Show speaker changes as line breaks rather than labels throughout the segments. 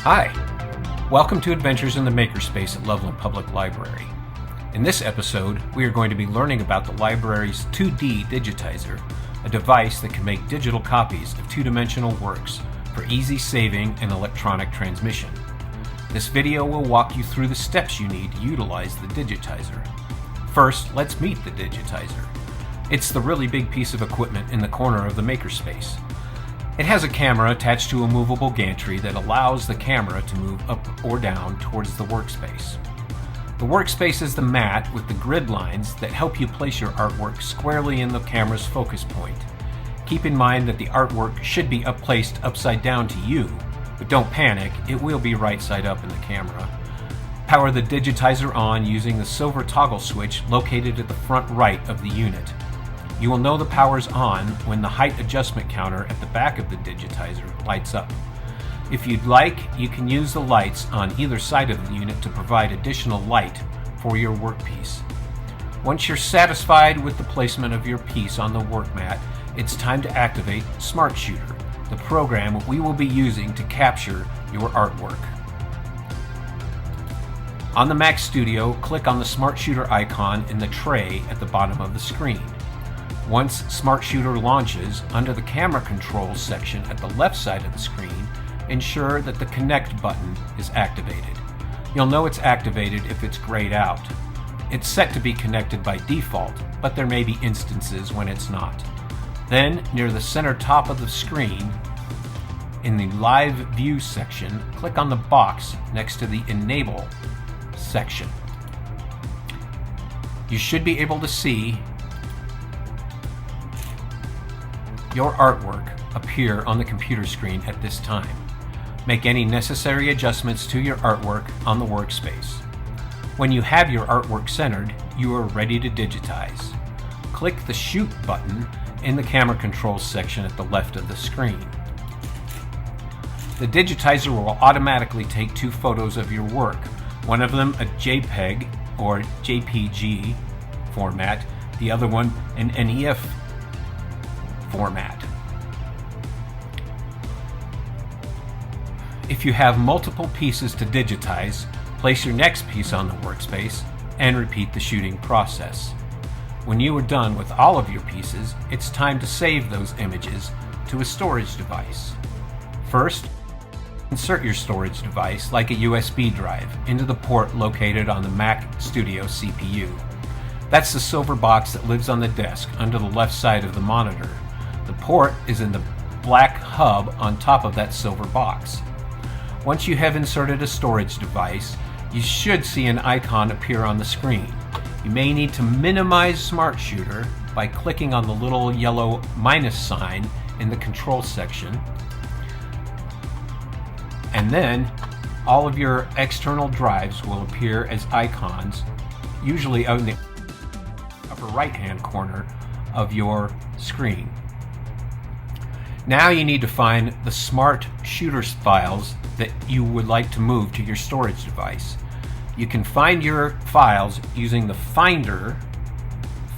Hi, welcome to Adventures in the Makerspace at Loveland Public Library. In this episode, we are going to be learning about the library's 2D Digitizer, a device that can make digital copies of two-dimensional works for easy saving and electronic transmission. This video will walk you through the steps you need to utilize the Digitizer. First, let's meet the Digitizer. It's the really big piece of equipment in the corner of the Makerspace. It has a camera attached to a movable gantry that allows the camera to move up or down towards the workspace. The workspace is the mat with the grid lines that help you place your artwork squarely in the camera's focus point. Keep in mind that the artwork should be placed upside down to you, but don't panic, it will be right side up in the camera. Power the Digitizer on using the silver toggle switch located at the front right of the unit. You will know the power's on when the height adjustment counter at the back of the Digitizer lights up. If you'd like, you can use the lights on either side of the unit to provide additional light for your workpiece. Once you're satisfied with the placement of your piece on the work mat, it's time to activate Smart Shooter, the program we will be using to capture your artwork. On the Mac Studio, click on the Smart Shooter icon in the tray at the bottom of the screen. Once Smart Shooter launches, under the camera controls section at the left side of the screen, ensure that the Connect button is activated. You'll know it's activated if it's grayed out. It's set to be connected by default, but there may be instances when it's not. Then, near the center top of the screen, in the Live View section, click on the box next to the Enable section. You should be able to see your artwork appear on the computer screen at this time. Make any necessary adjustments to your artwork on the workspace. When you have your artwork centered, you are ready to digitize. Click the Shoot button in the camera controls section at the left of the screen. The Digitizer will automatically take two photos of your work, one of them a JPEG or JPG format, the other one an NEF format. If you have multiple pieces to digitize, place your next piece on the workspace and repeat the shooting process. When you are done with all of your pieces, it's time to save those images to a storage device. First, insert your storage device, like a USB drive, into the port located on the Mac Studio CPU. That's the silver box that lives on the desk under the left side of the monitor. The port is in the black hub on top of that silver box. Once you have inserted a storage device, you should see an icon appear on the screen. You may need to minimize Smart Shooter by clicking on the little yellow minus sign in the control section. And then all of your external drives will appear as icons, usually out in the upper right-hand corner of your screen. Now you need to find the Smart Shooter files that you would like to move to your storage device. You can find your files using the Finder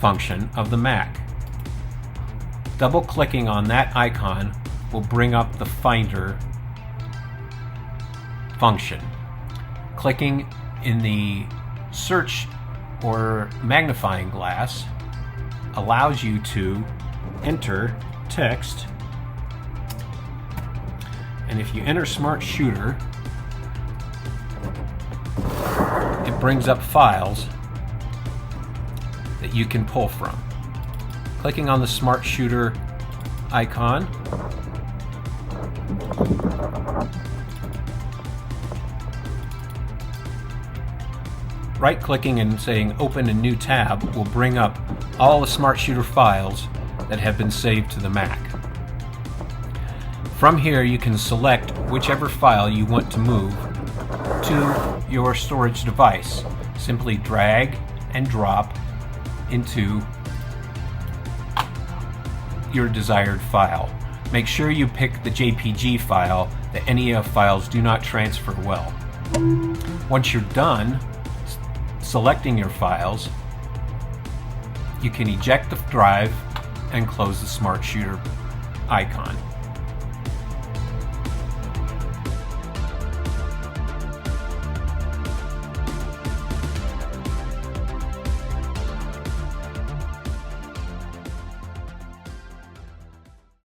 function of the Mac. Double-clicking on that icon will bring up the Finder function. Clicking in the search or magnifying glass allows you to enter text. And if you enter Smart Shooter, it brings up files that you can pull from. Clicking on the Smart Shooter icon, right-clicking and saying Open a New Tab will bring up all the Smart Shooter files that have been saved to the Mac. From here, you can select whichever file you want to move to your storage device. Simply drag and drop into your desired file. Make sure you pick the JPG file. The NEF files do not transfer well. Once you're done selecting your files, you can eject the drive and close the Smart Shooter icon.